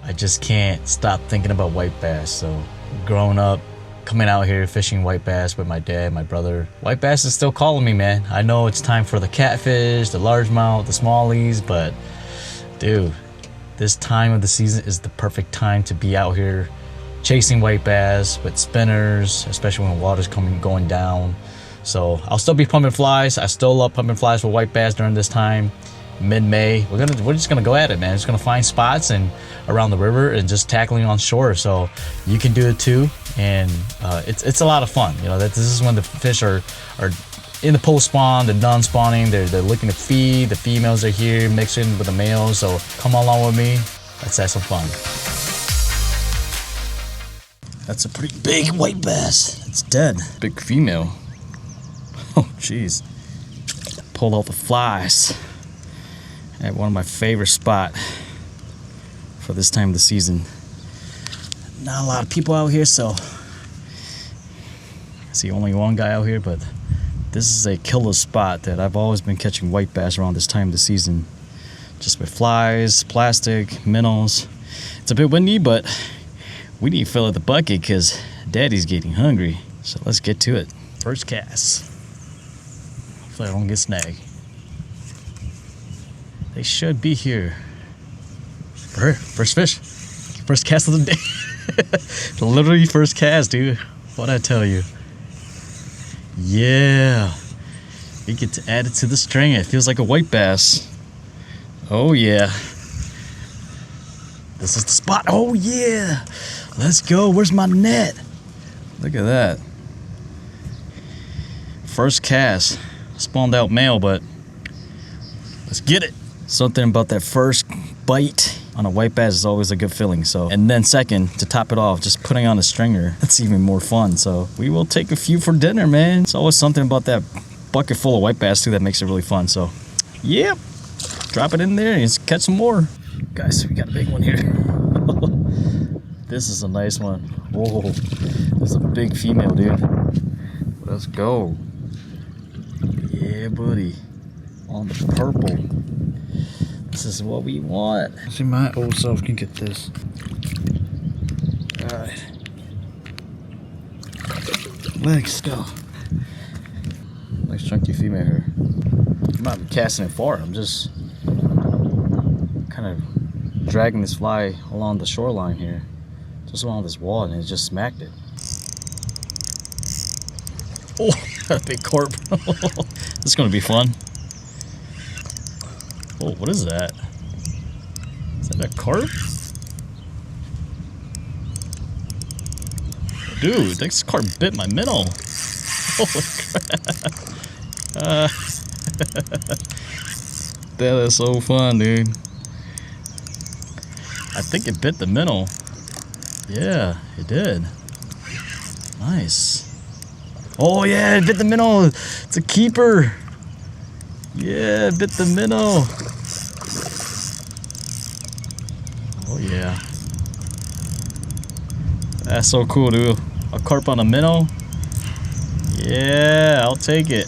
I just can't stop thinking about white bass. So growing up, coming out here fishing white bass with my dad, my brother, white bass is still calling me, man. I know it's time for the catfish, the largemouth, the smallies, but dude, this time of the season is the perfect time to be out here chasing white bass with spinners, especially when water's going down. So I'll still be pumping flies. I still love pumping flies for white bass during this time. Mid-May, we're just gonna go at it, man. Just gonna find spots and around the river and just tackling on shore. So you can do it too, and it's a lot of fun. You know, that this is when the fish are in the post spawn, they're done spawning, they're looking to feed. The females are here mixing with the males. So come along with me. Let's have some fun. That's a pretty big white bass. It's dead. Big female. Oh, jeez. Pulled out the flies at one of my favorite spot for this time of the season. Not a lot of people out here, so I see only one guy out here, but this is a killer spot that I've always been catching white bass around this time of the season. Just with flies, plastic, minnows. It's a bit windy, but we need to fill up the bucket because Daddy's getting hungry. So let's get to it. First cast. Hopefully I don't get snagged. They should be here. First fish. First cast of the day. Literally first cast, dude. What'd I tell you? Yeah. We get to add it to the string. It feels like a white bass. Oh, yeah. This is the spot. Oh, yeah. Let's go. Where's my net? Look at that. First cast. Spawned out male, but let's get it. Something about that first bite on a white bass is always a good feeling. So, and then second, to top it off, just putting on a stringer, that's even more fun. So we will take a few for dinner, man. It's always something about that bucket full of white bass too that makes it really fun. So, yep, drop it in there and just catch some more. Guys, we got a big one here. This is a nice one. Whoa, this is a big female, dude. Let's go. Yeah, buddy. On the purple. This is what we want. See, my old self can get this. Alright. Let's go. Nice chunky female here. I'm not casting it far. I'm just kind of dragging this fly along the shoreline here. Just along this wall, and it just smacked it. Oh, got a big carp. This is going to be fun. Oh, what is that? Is that a carp? Dude, this carp bit my minnow. Holy crap. That is so fun, dude. I think it bit the minnow. Yeah, it did. Nice. Oh yeah, it bit the minnow. It's a keeper. Yeah, it bit the minnow. Oh yeah. That's so cool, dude. A carp on a minnow. Yeah, I'll take it.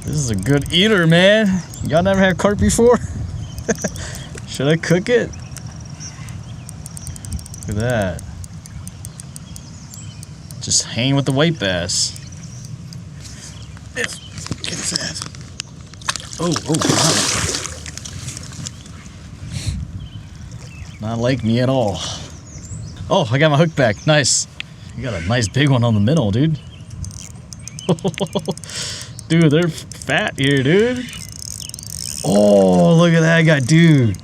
This is a good eater, man. Y'all never had carp before? Should I cook it? Look at that. Just hanging with the white bass. Get his ass. Oh, not like me at all. Oh, I got my hook back. Nice. You got a nice big one on the minnow, dude. Dude, they're fat here, dude. Oh, look at that guy, dude.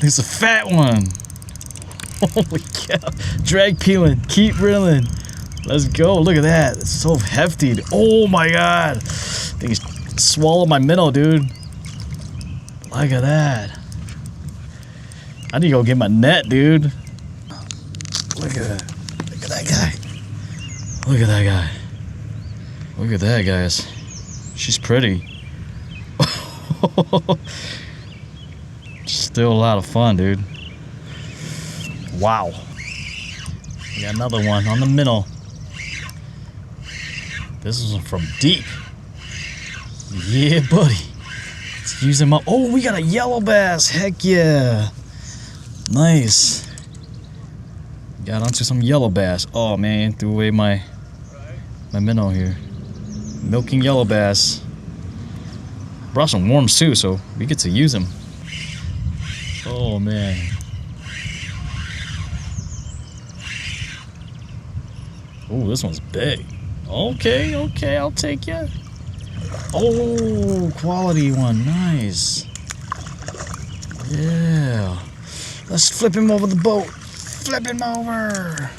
There's a fat one. Holy cow. Drag peeling. Keep reeling. Let's go. Look at that. It's so hefty. Oh my god. I think he swallowed my minnow, dude. Look at that. I need to go get my net, dude. Look at that. Look at that guy. Look at that guy. Look at that, guys. She's pretty. Still a lot of fun, dude. Wow. We got another one on the minnow. This is from deep. Yeah, buddy. Let's use them up. Oh, we got a yellow bass. Heck yeah. Nice. Got onto some yellow bass. Oh man, threw away my minnow here. Milking yellow bass. Brought some worms too, so we get to use them. Oh man. Oh, this one's big. Okay, I'll take you. Oh, quality one, nice. Yeah. Let's flip him over the boat. Flip him over.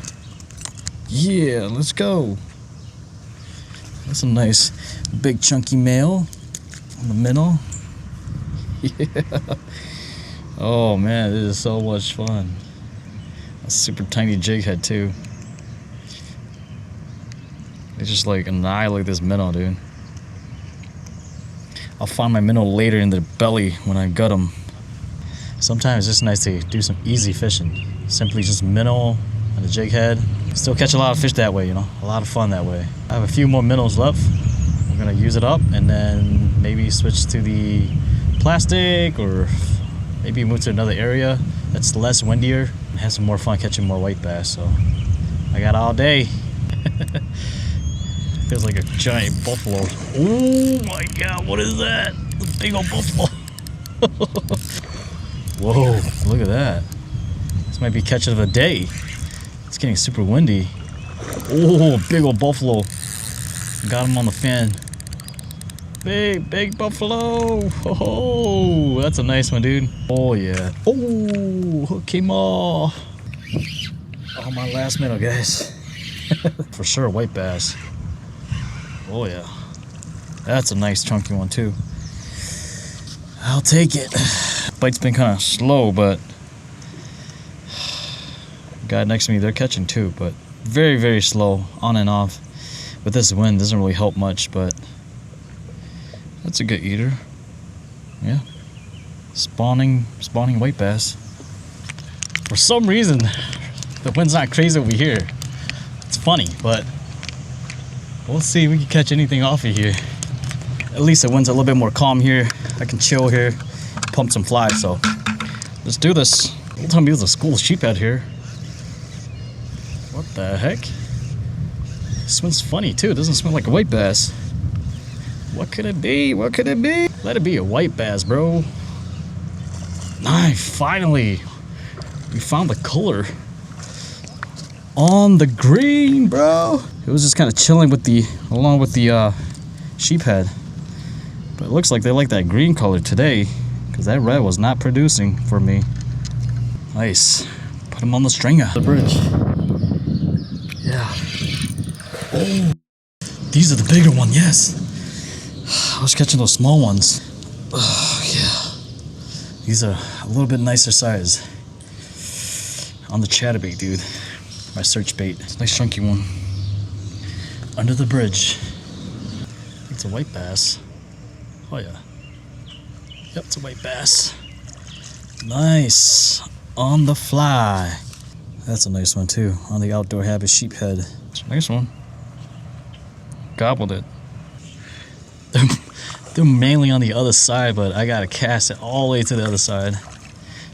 Yeah, let's go. That's a nice big chunky male on the minnow. Yeah. Oh man, this is so much fun. A super tiny jig head too. They just like annihilate this minnow, dude. I'll find my minnow later in the belly when I gut them. Sometimes it's just nice to do some easy fishing. Simply just minnow and a jig head. Still catch a lot of fish that way, you know. A lot of fun that way. I have a few more minnows left. We're gonna use it up and then maybe switch to the plastic or maybe move to another area that's less windier and have some more fun catching more white bass. So I got all day. Feels like a giant buffalo. Oh my god, what is that? The big old buffalo. Whoa, look at that. This might be catch of the day. It's getting super windy. Oh, big old buffalo. Got him on the fin. Big buffalo. Oh, that's a nice one, dude. Oh yeah. Oh, hook him off. Oh, my last minnow, guys. For sure, white bass. Oh yeah. That's a nice chunky one too. I'll take it. Bite's been kind of slow, but the guy next to me, they're catching too, but very, very slow, on and off. With this wind, doesn't really help much, but that's a good eater. Yeah. Spawning white bass. For some reason, the wind's not crazy over here. It's funny, but we'll see if we can catch anything off of here. At least the wind's a little bit more calm here. I can chill here, pump some flies, so let's do this. Don't tell me there's a school sheephead here. What the heck? It smells funny too. It doesn't smell like a white bass. What could it be? What could it be? Let it be a white bass, bro. Nice, finally. We found the color on the green, bro. It was just kind of chilling with along with the sheephead. But it looks like they like that green color today, because that red was not producing for me. Nice. Put him on the stringer. The bridge. Yeah. Oh, these are the bigger one, yes. I was catching those small ones. Oh, yeah. These are a little bit nicer size. On the chatterbait, dude. My search bait. It's a nice chunky one. Under the bridge. It's a white bass. Oh yeah. Yep, it's a white bass. Nice. On the fly. That's a nice one too. On the outdoor habit sheephead. It's a nice one. Gobbled it. They're mainly on the other side, but I gotta cast it all the way to the other side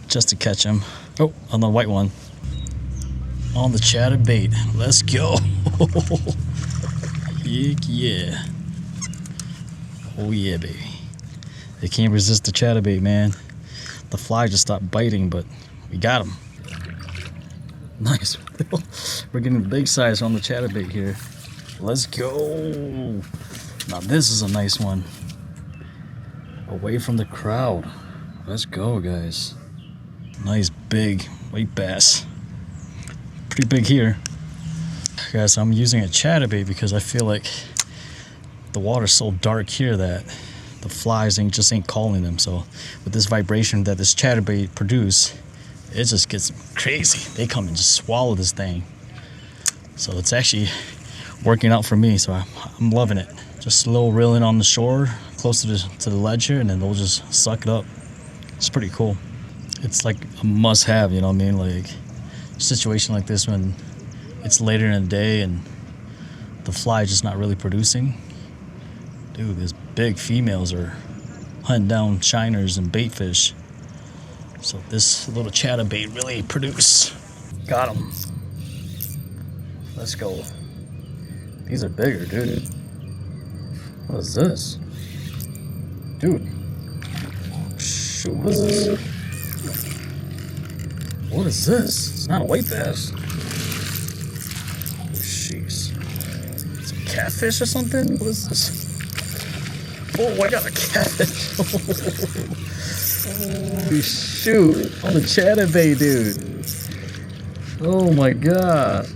just to catch them. Oh, on the white one. On the chatterbait. Let's go. Heck yeah. Oh yeah, baby. They can't resist the chatterbait, man. The fly just stopped biting, but we got him. Nice. We're getting the big size on the chatterbait here. Let's go. Now this is a nice one. Away from the crowd. Let's go, guys. Nice big white bass. Pretty big here. Guys, I'm using a chatterbait because I feel like the water's so dark here that the flies just ain't calling them. So with this vibration that this chatterbait produce, it just gets crazy. They come and just swallow this thing. So it's actually working out for me. So I'm loving it. Just slow reeling on the shore, close to the ledge here, and then they'll just suck it up. It's pretty cool. It's like a must-have, you know what I mean? Like a situation like this when it's later in the day and the fly just not really producing. Dude, these big females are hunting down shiners and bait fish. So this little chatterbait really produced. Got him. Let's go. These are bigger, dude. What is this? Dude. Shoot, what is this? What is this? It's not a white bass. Jeez. It's a catfish or something? What is this? Oh, I got a catfish. Oh, shoot. On the chatterbait, dude. Oh my god.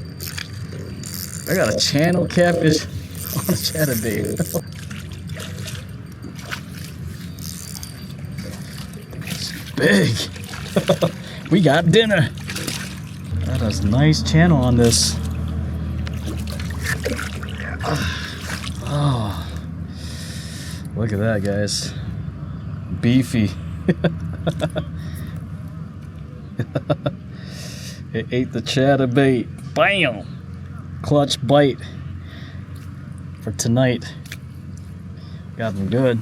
I got a channel catfish on a chatterbait. It's big. We got dinner. That is a nice channel on this. Oh, look at that, guys. Beefy. It ate the chatterbait. Bam! Clutch bite for tonight. Got them good.